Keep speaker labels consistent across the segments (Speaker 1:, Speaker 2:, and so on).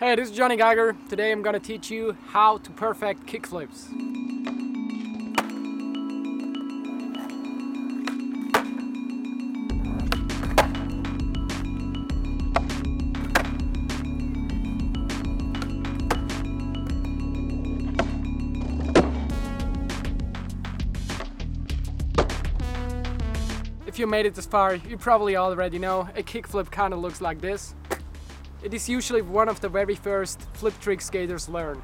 Speaker 1: Hey, this is Jonny. Today I'm gonna teach you how to perfect kickflips. If you made it this far, you probably already know a kickflip kinda looks like this. It is usually one of the very first flip tricks skaters learn.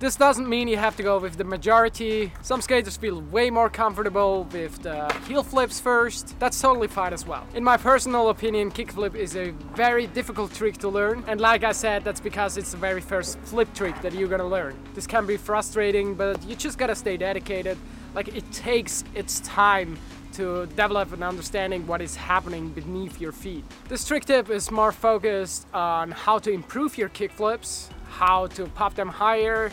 Speaker 1: This doesn't mean you have to go with the majority. Some skaters feel way more comfortable with the heel flips first. That's totally fine as well. In my personal opinion, kickflip is a very difficult trick to learn. And like I said, that's because it's the very first flip trick that you're gonna learn. This can be frustrating, but you just gotta stay dedicated. Like, it takes its time to develop an understanding what is happening beneath your feet. This trick tip is more focused on how to improve your kickflips, how to pop them higher,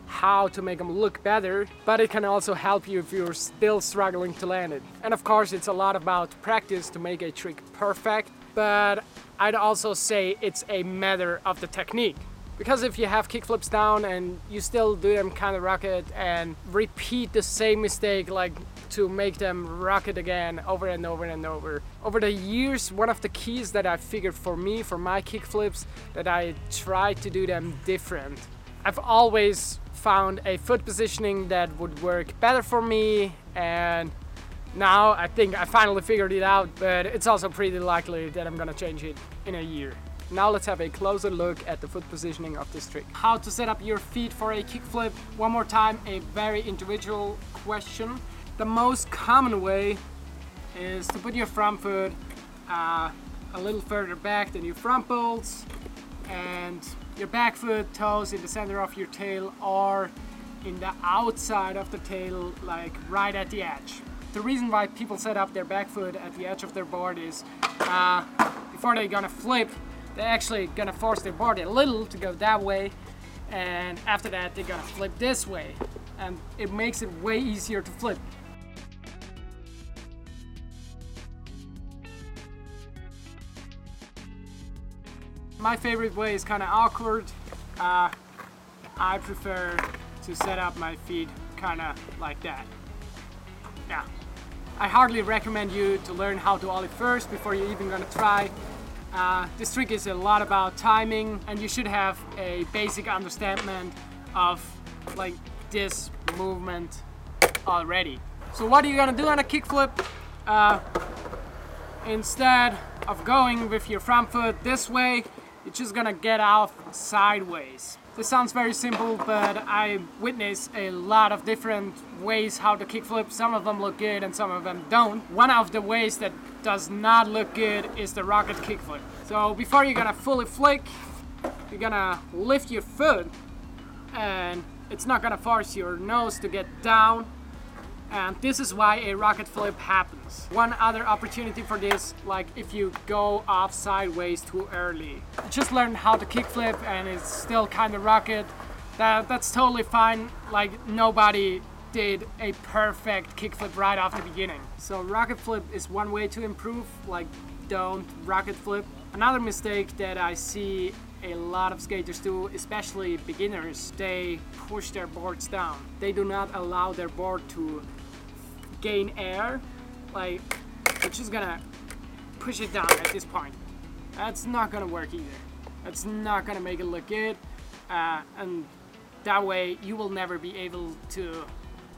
Speaker 1: how to make them look better, but it can also help you if you're still struggling to land it. And of course, it's a lot about practice to make a trick perfect, but I'd also say it's a matter of the technique. Because if you have kickflips down and you still do them kind of rocket and repeat the same mistake, like to make them rocket again over and over and over. Over the years, one of the keys that I figured for me, for my kickflips, that I try to do them different. I've always found a foot positioning that would work better for me, and now I think I finally figured it out, but it's also pretty likely that I'm gonna change it in a year. Now let's have a closer look at the foot positioning of this trick. How to set up your feet for a kickflip. One more time, a very individual question. The most common way is to put your front foot a little further back than your front bolts, and your back foot toes in the center of your tail or in the outside of the tail, like right at the edge. The reason why people set up their back foot at the edge of their board is before they're gonna flip, they're actually gonna force their board a little to go that way, and after that they're gonna flip this way, and it makes it way easier to flip. My favorite way is kind of awkward. I prefer to set up my feet kind of like that. Yeah. I hardly recommend you to learn how to ollie first before you're even gonna try. This trick is a lot about timing, and you should have a basic understanding of like this movement already. So what are you gonna do on a kickflip? Instead of going with your front foot this way, you're just gonna get off sideways. This sounds very simple, but I witness a lot of different ways how to kickflip. Some of them look good and some of them don't. One of the ways that does not look good is the rocket kickflip. So before you're gonna fully flick, you're gonna lift your foot, and it's not gonna force your nose to get down. And this is why a rocket flip happens. One other opportunity for this, like if you go off sideways too early. You just learned how to kickflip and it's still kind of rocket. That's totally fine. Like, nobody did a perfect kickflip right off the beginning. So rocket flip is one way to improve, like don't rocket flip. Another mistake that I see a lot of skaters do, especially beginners, they push their boards down. They do not allow their board to gain air. Like, they're just gonna push it down at this point. That's not gonna work either. That's not gonna make it look good, and that way you will never be able to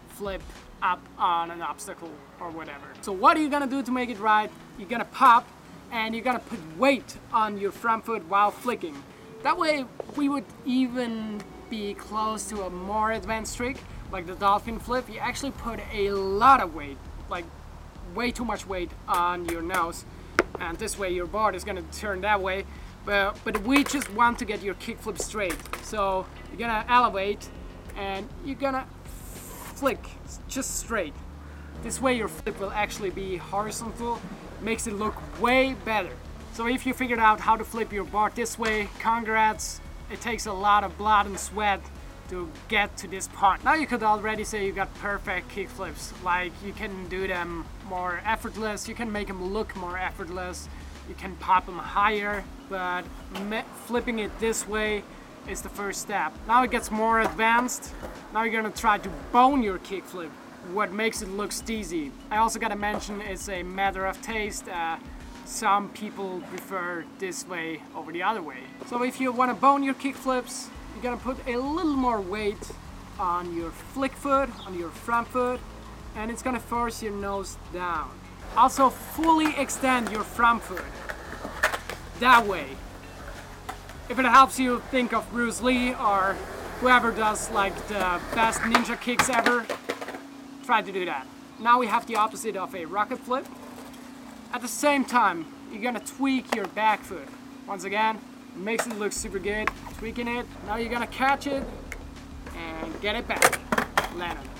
Speaker 1: flip up on an obstacle or whatever. So what are you gonna do to make it right? You're gonna pop, and you're gonna put weight on your front foot while flicking. That way we would even be close to a more advanced trick, like the dolphin flip. You actually put a lot of weight, like way too much weight on your nose, and this way your board is gonna turn that way. But we just want to get your kickflip straight. So you're gonna elevate and you're gonna flick just straight. This way your flip will actually be horizontal, makes it look way better. So if you figured out how to flip your board this way, congrats. It takes a lot of blood and sweat to get to this point. Now you could already say you got perfect kickflips. Like, you can do them more effortless, you can make them look more effortless, you can pop them higher, but flipping it this way is the first step. Now it gets more advanced. Now you're gonna try to bone your kickflip, what makes it look steezy. I also gotta mention it's a matter of taste. Some people prefer this way over the other way. So if you wanna bone your kickflips, you're gonna put a little more weight on your flick foot, on your front foot, and it's gonna force your nose down. Also fully extend your front foot. That way. If it helps you think of Bruce Lee or whoever does like the best ninja kicks ever, try to do that. Now we have the opposite of a rocket flip. At the same time, you're gonna tweak your back foot. Once again, it makes it look super good. Tweaking it. Now you're gonna catch it and get it back. Land on it.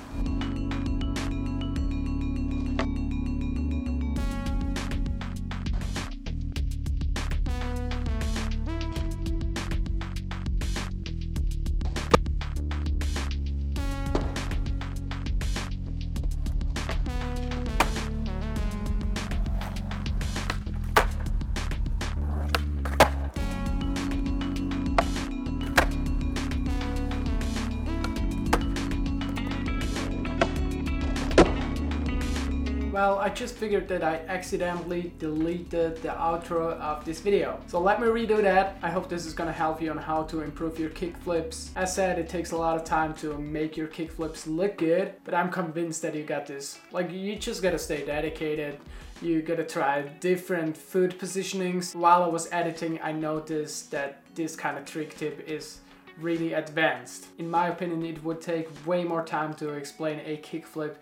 Speaker 1: Well, I just figured that I accidentally deleted the outro of this video. So let me redo that. I hope this is gonna help you on how to improve your kickflips. As said, it takes a lot of time to make your kickflips look good, but I'm convinced that you got this. Like, you just gotta stay dedicated. You gotta try different foot positionings. While I was editing, I noticed that this kind of trick tip is really advanced. In my opinion, it would take way more time to explain a kickflip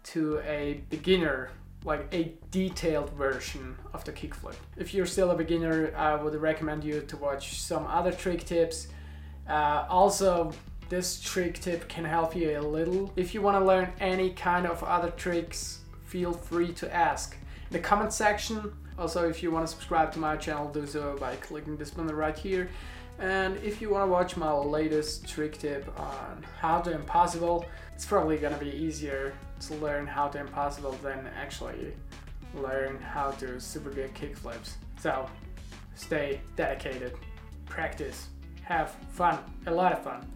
Speaker 1: to a beginner, like a detailed version of the kickflip. If you're still a beginner, I would recommend you to watch some other trick tips. Also, this trick tip can help you a little. If you want to learn any kind of other tricks, feel free to ask in the comment section. Also, if you want to subscribe to my channel, do so by clicking this button right here. And if you want to watch my latest trick tip on how to impossible, it's probably gonna be easier to learn how to impossible than actually learn how to super good kickflips. So stay dedicated, practice, have fun, a lot of fun,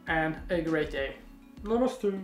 Speaker 1: and a great day. Namaste.